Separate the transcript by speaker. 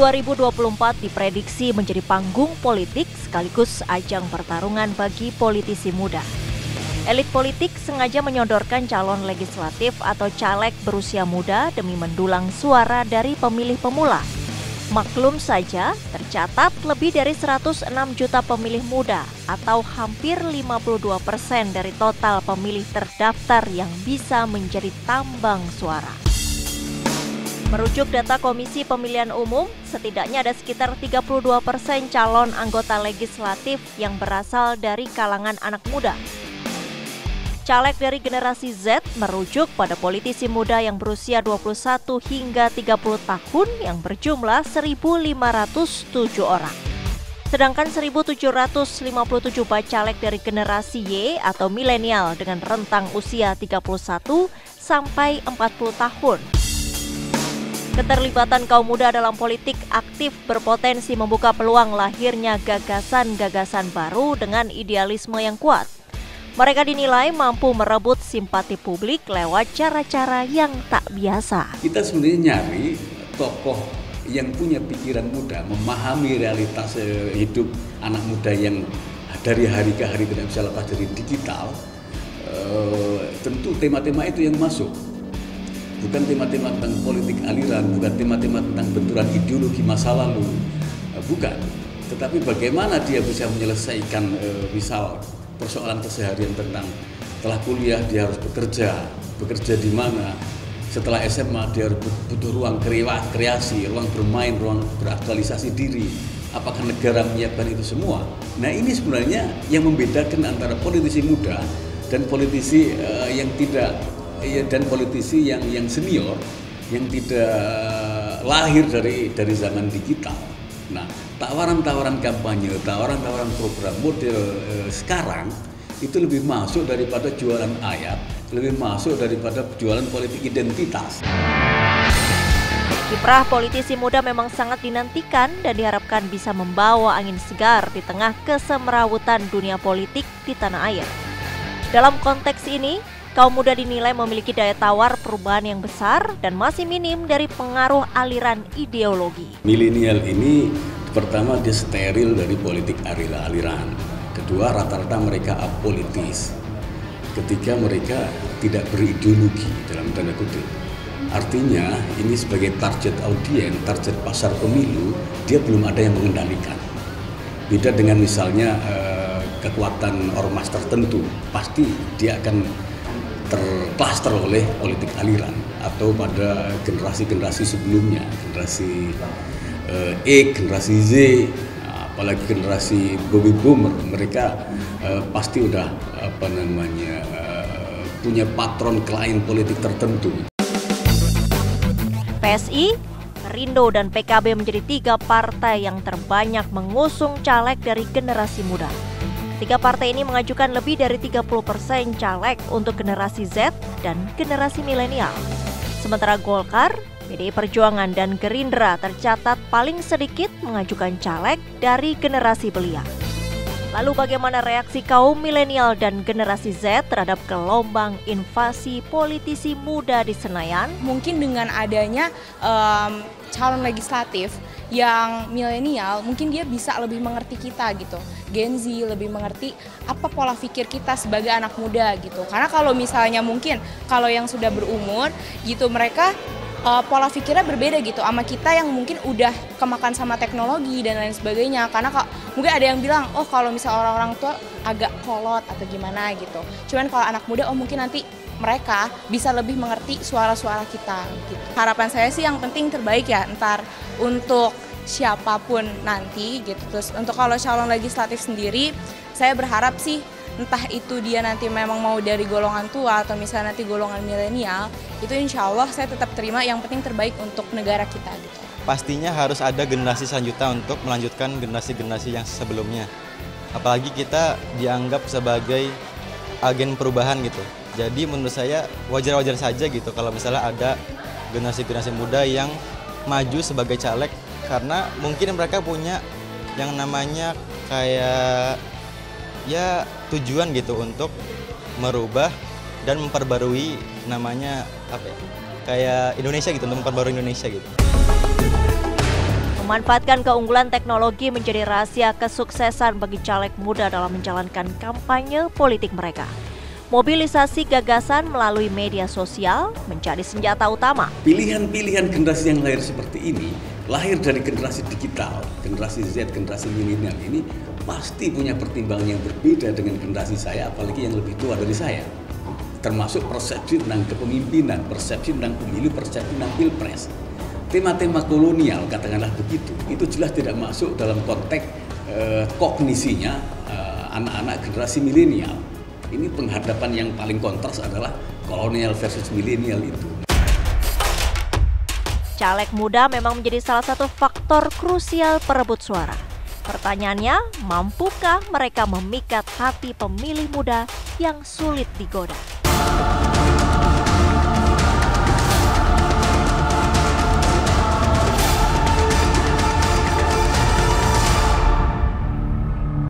Speaker 1: 2024 diprediksi menjadi panggung politik sekaligus ajang pertarungan bagi politisi muda. Elit politik sengaja menyodorkan calon legislatif atau caleg berusia muda demi mendulang suara dari pemilih pemula. Maklum saja, tercatat lebih dari 106 juta pemilih muda atau hampir 52% dari total pemilih terdaftar yang bisa menjadi tambang suara. Merujuk data Komisi Pemilihan Umum, setidaknya ada sekitar 32% calon anggota legislatif yang berasal dari kalangan anak muda. Caleg dari generasi Z merujuk pada politisi muda yang berusia 21 hingga 30 tahun yang berjumlah 1.507 orang. Sedangkan 1.757 bacalek dari generasi Y atau milenial dengan rentang usia 31 sampai 40 tahun. Keterlibatan kaum muda dalam politik aktif berpotensi membuka peluang lahirnya gagasan-gagasan baru dengan idealisme yang kuat. Mereka dinilai mampu merebut simpati publik lewat cara-cara yang tak biasa.
Speaker 2: Kita sebenarnya nyari tokoh yang punya pikiran muda, memahami realitas hidup anak muda yang dari hari ke hari tidak bisa lepas dari digital. Tentu tema-tema itu yang masuk. Bukan tema-tema tentang politik aliran, bukan tema-tema tentang benturan ideologi masa lalu, bukan. Tetapi bagaimana dia bisa menyelesaikan misal persoalan keseharian tentang setelah kuliah dia harus bekerja di mana, setelah SMA dia harus butuh ruang kreasi, ruang bermain, ruang beraktualisasi diri. Apakah negara menyiapkan itu semua? Nah ini sebenarnya yang membedakan antara politisi muda dan politisi yang tidak. Dan politisi yang senior yang tidak lahir dari zaman digital. Nah, tawaran-tawaran kampanye, tawaran-tawaran program model sekarang itu lebih masuk daripada jualan ayat, lebih masuk daripada jualan politik identitas.
Speaker 1: Kiprah politisi muda memang sangat dinantikan dan diharapkan bisa membawa angin segar di tengah kesemrawutan dunia politik di tanah air. Dalam konteks ini, kaum muda dinilai memiliki daya tawar perubahan yang besar dan masih minim dari pengaruh aliran ideologi.
Speaker 2: Milenial ini pertama dia steril dari politik aliran. Kedua rata-rata mereka apolitis. Ketiga mereka tidak berideologi dalam tanda kutip. Artinya ini sebagai target audiens, target pasar pemilu, dia belum ada yang mengendalikan. Beda dengan misalnya kekuatan ormas tertentu, pasti dia akan terklaster oleh politik aliran atau pada generasi-generasi sebelumnya, generasi generasi Z, apalagi generasi baby boomer, mereka pasti udah punya patron klien politik tertentu.
Speaker 1: PSI, Perindo dan PKB menjadi 3 partai yang terbanyak mengusung caleg dari generasi muda. 3 partai ini mengajukan lebih dari 30% caleg untuk generasi Z dan generasi milenial. Sementara Golkar, PDI Perjuangan, dan Gerindra tercatat paling sedikit mengajukan caleg dari generasi belia. Lalu bagaimana reaksi kaum milenial dan generasi Z terhadap gelombang invasi politisi muda di Senayan?
Speaker 3: Mungkin dengan adanya calon legislatif yang milenial, mungkin dia bisa lebih mengerti kita gitu. Gen Z lebih mengerti apa pola pikir kita sebagai anak muda gitu. Karena kalau misalnya mungkin kalau yang sudah berumur gitu mereka pola pikirnya berbeda gitu sama kita yang mungkin udah kemakan sama teknologi dan lain sebagainya. Karena mungkin ada yang bilang, oh kalau misalnya orang-orang tua agak kolot atau gimana gitu. Cuman kalau anak muda, oh mungkin nanti mereka bisa lebih mengerti suara-suara kita gitu. Harapan saya sih yang penting terbaik ya ntar untuk siapapun nanti gitu. Terus untuk kalau calon legislatif sendiri, saya berharap sih entah itu dia nanti memang mau dari golongan tua atau misalnya nanti golongan milenial, itu insya Allah saya tetap terima, yang penting terbaik untuk negara kita gitu.
Speaker 4: Pastinya harus ada generasi selanjutnya untuk melanjutkan generasi-generasi yang sebelumnya. Apalagi kita dianggap sebagai agen perubahan gitu. Jadi menurut saya wajar-wajar saja gitu kalau misalnya ada generasi-generasi muda yang maju sebagai caleg, karena mungkin mereka punya yang namanya kayak ya tujuan gitu untuk merubah dan memperbarui namanya apa ya, kayak Indonesia gitu, untuk memperbarui Indonesia gitu.
Speaker 1: Memanfaatkan keunggulan teknologi menjadi rahasia kesuksesan bagi caleg muda dalam menjalankan kampanye politik mereka. Mobilisasi gagasan melalui media sosial menjadi senjata utama.
Speaker 2: Pilihan-pilihan generasi yang lahir seperti ini, lahir dari generasi digital, generasi Z, generasi milenial ini pasti punya pertimbangan yang berbeda dengan generasi saya, apalagi yang lebih tua dari saya. Termasuk persepsi tentang kepemimpinan, persepsi tentang pemilu, persepsi tentang pilpres. Tema-tema kolonial, katakanlah begitu, itu jelas tidak masuk dalam konteks kognisinya anak-anak generasi milenial. Ini penghadapan yang paling kontras adalah kolonial versus milenial itu.
Speaker 1: Caleg muda memang menjadi salah satu faktor krusial perebut suara. Pertanyaannya, mampukah mereka memikat hati pemilih muda yang sulit digoda?